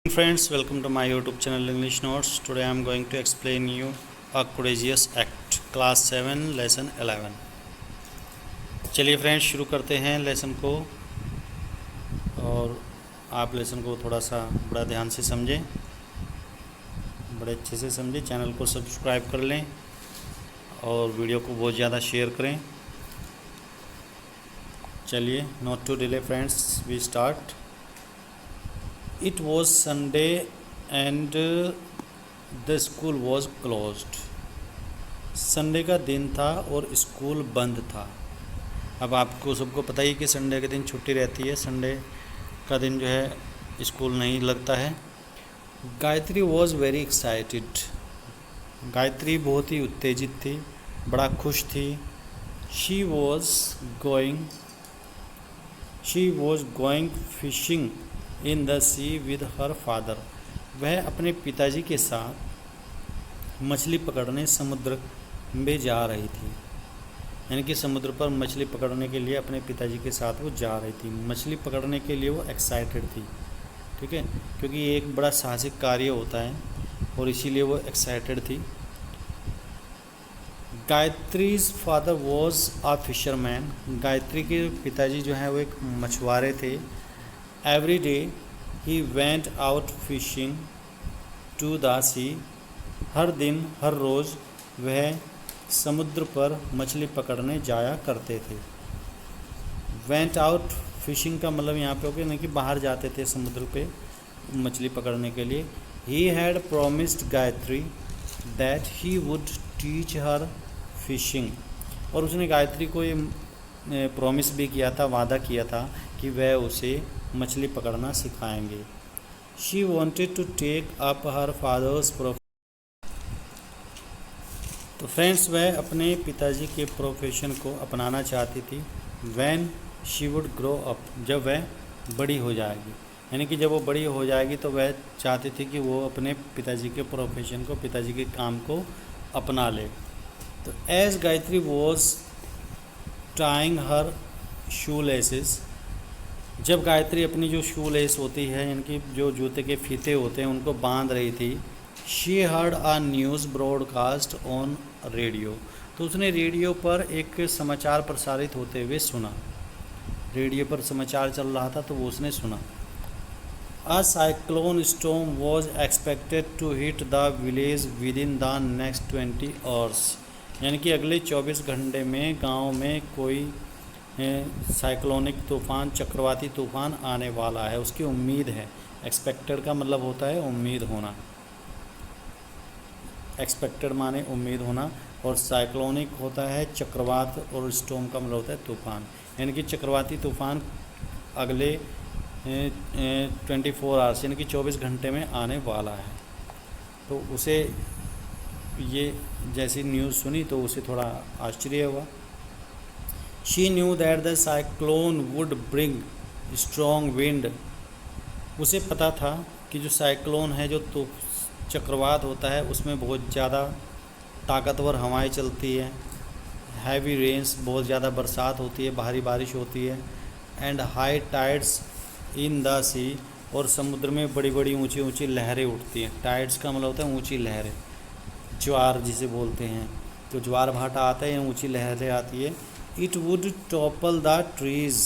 Friends, welcome to my YouTube channel English Notes. Today I am going to explain you a courageous act, class 7 lesson 11. चलिए friends शुरू करते हैं lesson को। और आप lesson को थोड़ा सा बड़ा ध्यान से समझें, बड़े अच्छे से समझें। चैनल को सब्सक्राइब कर लें और वीडियो को बहुत ज़्यादा शेयर करें। चलिए, not to delay friends, we start. It was Sunday and the school was closed. Sunday का दिन था और स्कूल बंद था। अब आपको सबको पता ही कि संडे के दिन छुट्टी रहती है, संडे का दिन जो है स्कूल नहीं लगता है। Gayatri was very excited. Gayatri बहुत ही उत्तेजित थी, बड़ा खुश थी। She was going fishing in the sea with her father. वह अपने पिताजी के साथ मछली पकड़ने समुद्र में जा रही थी। यानी कि समुद्र पर मछली पकड़ने के लिए अपने पिताजी के साथ वो जा रही थी। मछली पकड़ने के लिए वो एक्साइटेड थी, ठीक है, क्योंकि ये एक बड़ा साहसिक कार्य होता है और इसीलिए वो एक्साइटेड थी। Gayatri's father was a fisherman. Gayatri के पिताजी जो हैं वो एक मछुआरे थे। Every day he went out fishing to the sea. हर दिन हर रोज़ वह समुद्र पर मछली पकड़ने जाया करते थे। Went out fishing का मतलब यहाँ पे हो गया, नहीं कि बाहर जाते थे समुद्र पे मछली पकड़ने के लिए। He had promised Gayatri that he would teach her fishing. और उसने गायत्री को ये प्रॉमिस भी किया था, वादा किया था कि वह उसे मछली पकड़ना सिखाएंगे। She wanted to take up her father's profession. तो फ्रेंड्स, वह अपने पिताजी के प्रोफेशन को अपनाना चाहती थी। When she would grow up, जब वह बड़ी हो जाएगी। यानी कि जब वो बड़ी हो जाएगी तो वह चाहती थी कि वो अपने पिताजी के प्रोफेशन को, पिताजी के काम को अपना ले। तो as Gayatri was tying her shoe laces, जब गायत्री अपनी जो शू लेस होती है, यानी कि जो जूते के फीते होते हैं, उनको बांध रही थी। She heard a news broadcast on radio. तो उसने रेडियो पर एक समाचार प्रसारित होते हुए सुना। रेडियो पर समाचार चल रहा था तो वो उसने सुना। A cyclone storm was expected to hit the village within the next 20 hours. यानी कि अगले 24 घंटे में गांव में कोई साइक्लोनिक तूफ़ान, चक्रवाती तूफ़ान आने वाला है, उसकी उम्मीद है। एक्सपेक्टेड का मतलब होता है उम्मीद होना। एक्सपेक्टेड माने उम्मीद होना, और साइक्लोनिक होता है चक्रवात, और स्टॉर्म का मतलब होता है तूफ़ान। यानी कि चक्रवाती तूफ़ान अगले 24 आवर्स यानी कि 24 घंटे में आने वाला है। तो उसे ये जैसी न्यूज़ सुनी तो उसे थोड़ा आश्चर्य हुआ। She knew that the cyclone would bring strong wind. उसे पता था कि जो साइक्लोन है, जो तो चक्रवात होता है, उसमें बहुत ज़्यादा ताकतवर हवाएं चलती है। हैवी रेन्स, बहुत ज़्यादा बरसात होती है, भारी बारिश होती है। And high tides in the sea, और समुद्र में बड़ी बड़ी ऊंची ऊंची लहरें उठती हैं। टाइड्स का मतलब होता है ऊंची लहरें, ज्वार जिसे बोलते हैं। तो ज्वार भाटा आता है, ऊंची लहरें आती है। It would topple the trees,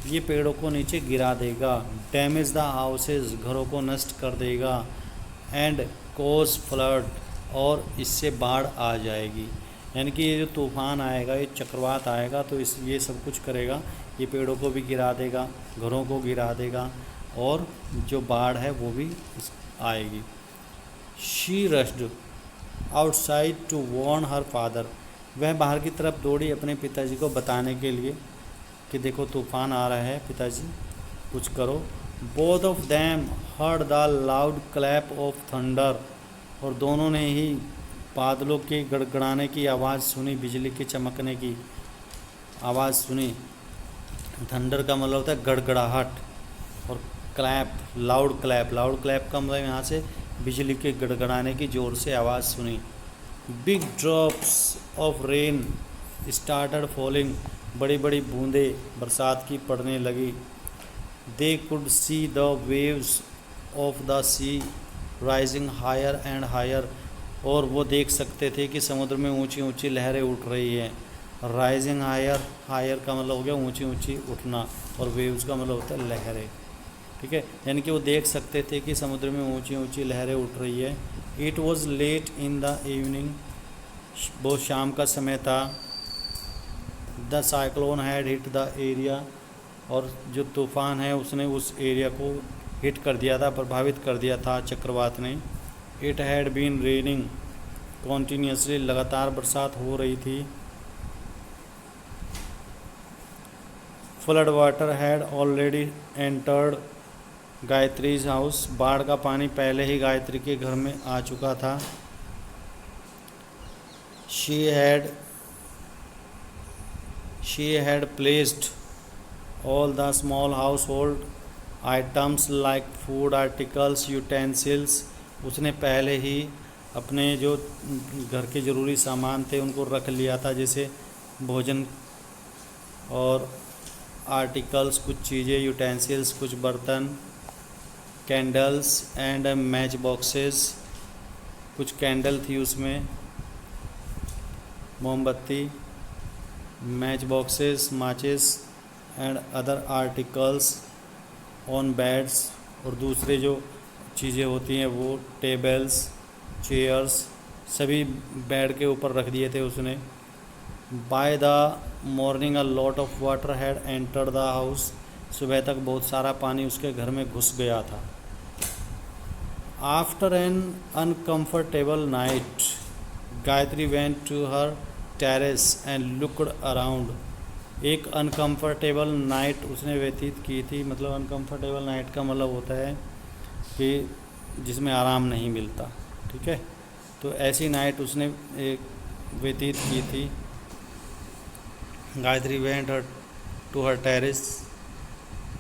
ये पेड़ों को नीचे गिरा देगा। डैमेज द हाउसेज, घरों को नष्ट कर देगा। एंड कोज फ्लड, और इससे बाढ़ आ जाएगी। यानी कि ये जो तूफ़ान आएगा, ये चक्रवात आएगा, तो ये सब कुछ करेगा। ये पेड़ों को भी गिरा देगा, घरों को गिरा देगा, और जो बाढ़ है वो भी आएगी। She rushed outside to warn her father. वह बाहर की तरफ दौड़ी अपने पिताजी को बताने के लिए कि देखो तूफ़ान आ रहा है, पिताजी कुछ करो। Both of them heard the loud clap of thunder, और दोनों ने ही बादलों के गड़गड़ाने की आवाज़ सुनी, बिजली के चमकने की आवाज़ सुनी। थंडर का मतलब होता है गड़गड़ाहट, और क्लैप, लाउड क्लैप का मतलब यहाँ से बिजली के गड़गड़ाने की ज़ोर से आवाज़ सुनी। Big drops of rain started falling, बड़ी बड़ी बूंदें बरसात की पड़ने लगी। They could see the waves of the sea rising higher and higher, और वो देख सकते थे कि समुद्र में ऊंची ऊंची लहरें उठ रही हैं। राइजिंग हायर, हायर का मतलब हो गया ऊंची ऊंची उठना, और वेव्स का मतलब होता है लहरें। ठीक है, यानी कि वो देख सकते थे कि समुद्र में ऊंची ऊंची लहरें उठ रही है। It was late in the evening, बहुत शाम का समय था। The cyclone had hit the area, और जो तूफ़ान है उसने उस एरिया को हिट कर दिया था, प्रभावित कर दिया था चक्रवात ने। It had been raining continuously, लगातार बरसात हो रही थी। Flood water had already entered Gayatri's house, बाढ़ का पानी पहले ही गायत्री के घर में आ चुका था। She had placed all the small house hold items like food articles utensils, उसने पहले ही अपने जो घर के ज़रूरी सामान थे उनको रख लिया था, जैसे भोजन और आर्टिकल्स कुछ चीज़ें, यूटेंसिल्स कुछ बर्तन, कैंडल्स एंड मैच बॉक्सेस, कुछ कैंडल थी उसमें, मोमबत्ती, मैच बॉक्सेस, माचिस and other articles on beds, और दूसरे जो चीज़ें होती हैं वो टेबल्स, चेयर्स, सभी बेड के ऊपर रख दिए थे उसने। By the morning a lot of water had entered the house, सुबह तक बहुत सारा पानी उसके घर में घुस गया था। After an uncomfortable night, Gayatri went to her terrace and looked around, एक अनकम्फर्टेबल नाइट उसने व्यतीत की थी। मतलब अनकम्फर्टेबल नाइट का मतलब होता है कि जिसमें आराम नहीं मिलता। ठीक है, तो ऐसी नाइट उसने एक व्यतीत की थी। Gayatri went to her terrace,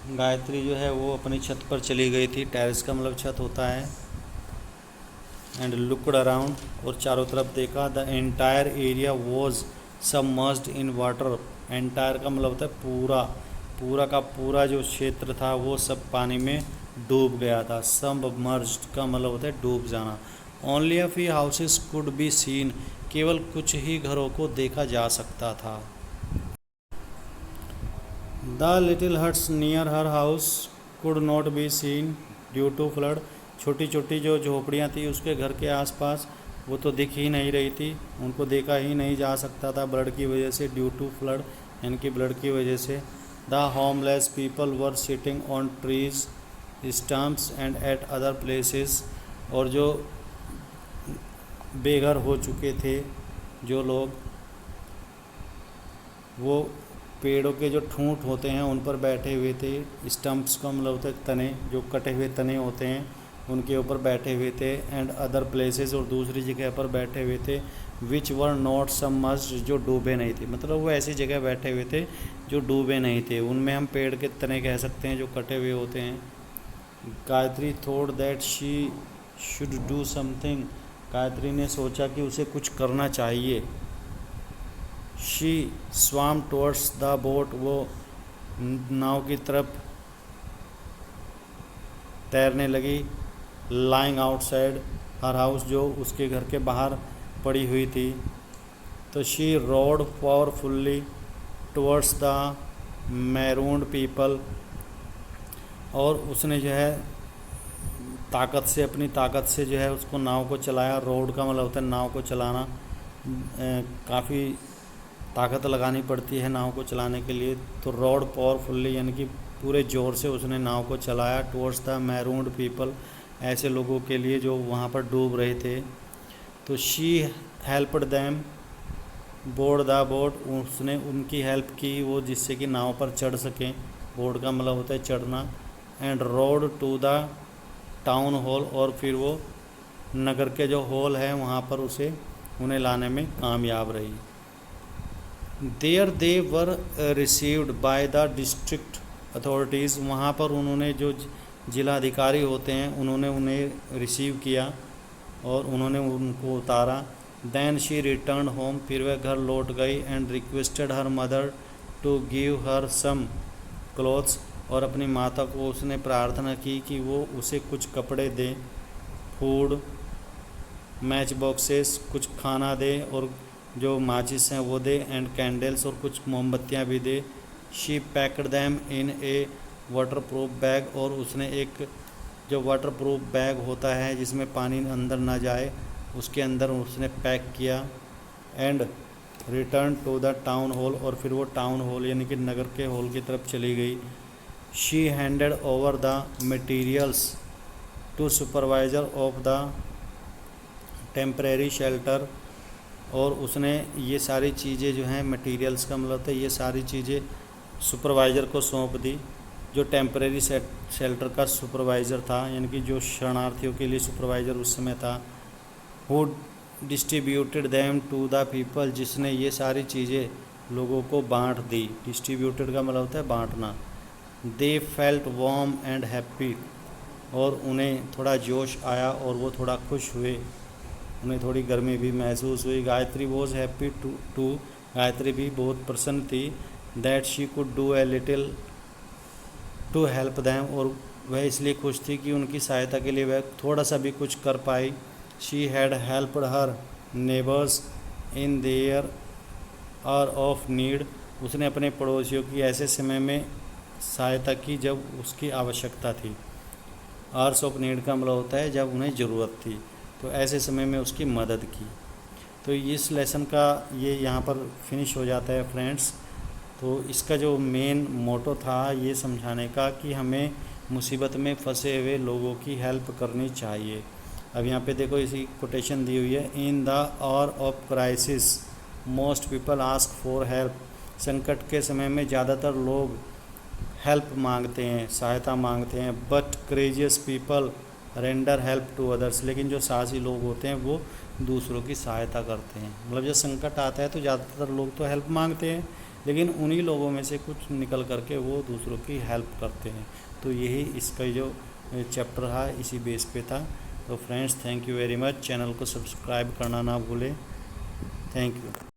Gayatri जो है वो अपनी छत पर चली गई थी, टेरेस का मतलब छत होता है। एंड लुक्ड अराउंड, और चारों तरफ देखा। The entire area was submerged in water, entire का मतलब होता है पूरा, पूरा का पूरा जो क्षेत्र था वो सब पानी में डूब गया था। सबमर्ज्ड का मतलब होता है डूब जाना। Only a few houses could be seen, केवल कुछ ही घरों को देखा जा सकता था। The little huts near her house could not be seen due to flood, छोटी छोटी जो झोपड़ियाँ थी उसके घर के आसपास वो तो दिख ही नहीं रही थी, उनको देखा ही नहीं जा सकता था ब्लड की वजह से, ड्यू टू फ्लड यानी कि ब्लड की वजह से। The homeless people were sitting on trees stumps and eight other places, और जो बेघर हो चुके थे जो लोग, वो पेड़ों के जो ठूंठ होते हैं उन पर बैठे हुए थे। स्टम्प्स का मतलब होता है तने, जो कटे हुए तने होते हैं उनके ऊपर बैठे हुए थे। एंड अदर प्लेसेस, और दूसरी जगह पर बैठे हुए थे। विच वर नॉट सबमर्ज्ड, जो डूबे नहीं थे, मतलब वो ऐसी जगह बैठे हुए थे जो डूबे नहीं थे। उनमें हम पेड़ के तने कह सकते हैं जो कटे हुए होते हैं। Gayatri thought that she should do something, Gayatri ने सोचा कि उसे कुछ करना चाहिए। शी स्वाम टुवर्ड्स द बोट, वो नाव की तरफ तैरने लगी। लाइंग आउटसाइड हर हाउस, जो उसके घर के बाहर पड़ी हुई थी। तो she rowed powerfully towards the marooned people, और उसने जो है ताकत से, अपनी ताकत से जो है उसको नाव को चलाया। रोड का मतलब होता है नाव को चलाना, काफ़ी ताकत लगानी पड़ती है नाव को चलाने के लिए। तो रोड पावरफुल्ली यानी कि पूरे ज़ोर से उसने नाव को चलाया। टुवर्ड्स द मैरून्ड पीपल, ऐसे लोगों के लिए जो वहाँ पर डूब रहे थे। तो she helped them board the boat, उसने उनकी हेल्प की वो जिससे कि नाव पर चढ़ सकें। बोर्ड का मतलब होता है चढ़ना। And road to the town hall, और फिर वो नगर के जो हॉल है वहाँ पर उसे उन्हें लाने में कामयाब रही। There they were received by the district authorities, वहाँ पर उन्होंने जो जिलाधिकारी होते हैं उन्होंने उन्हें रिसीव किया और उन्होंने उनको उतारा। देन शी रिटर्न होम, फिर वह घर लौट गई। And requested her mother to give her some clothes, और अपनी माता को उसने प्रार्थना की कि वो उसे कुछ कपड़े दे, फूड, मैच बॉक्सेस, कुछ खाना दे और जो माचिस हैं वो दे, एंड कैंडल्स और कुछ मोमबत्तियाँ भी दे। She packed them in a waterproof bag, और उसने एक जो वाटर प्रूफ बैग होता है जिसमें पानी अंदर ना जाए उसके अंदर उसने पैक किया। And return to the town hall, और फिर वो टाउन हॉल यानी कि नगर के हॉल की तरफ चली गई। She handed over the materials to supervisor of the temporary shelter, और उसने ये सारी चीज़ें जो हैं मटेरियल्स का मतलब था ये सारी चीज़ें सुपरवाइज़र को सौंप दी, जो टेम्परेरी शेल्टर का सुपरवाइज़र था, यानी कि जो शरणार्थियों के लिए सुपरवाइज़र उस समय था। Who distributed them to the people, जिसने ये सारी चीज़ें लोगों को बांट दी। डिस्ट्रीब्यूटेड का मतलब होता है बांटना। They felt warm and happy, और उन्हें थोड़ा जोश आया और वो थोड़ा खुश हुए, उन्हें थोड़ी गर्मी भी महसूस हुई। Gayatri was happy to Gayatri भी बहुत प्रसन्न थी। That she could do a little to help them, और वह इसलिए खुश थी कि उनकी सहायता के लिए वह थोड़ा सा भी कुछ कर पाई। She had helped her neighbours in their hour of need, उसने अपने पड़ोसियों की ऐसे समय में सहायता की जब उसकी आवश्यकता थी। आवर्स ऑफ नीड का मतलब होता है जब उन्हें ज़रूरत थी, तो ऐसे समय में उसकी मदद की। तो इस लेसन का ये यहाँ पर फिनिश हो जाता है फ्रेंड्स। तो इसका जो मेन मोटो था ये समझाने का कि हमें मुसीबत में फंसे हुए लोगों की हेल्प करनी चाहिए। अब यहाँ पे देखो इसी कोटेशन दी हुई है, in the hour of crisis most people ask for help, संकट के समय में ज़्यादातर लोग हेल्प मांगते हैं, सहायता मांगते हैं। But courageous people render help to others, लेकिन जो साहसी लोग होते हैं वो दूसरों की सहायता करते हैं। मतलब जब संकट आता है तो ज़्यादातर लोग तो हेल्प मांगते हैं, लेकिन उन्हीं लोगों में से कुछ निकल करके वो दूसरों की हेल्प करते हैं। तो यही इसका जो चैप्टर है इसी बेस पे था। तो friends thank you very much, channel को सब्सक्राइब करना ना भूलें। Thank you.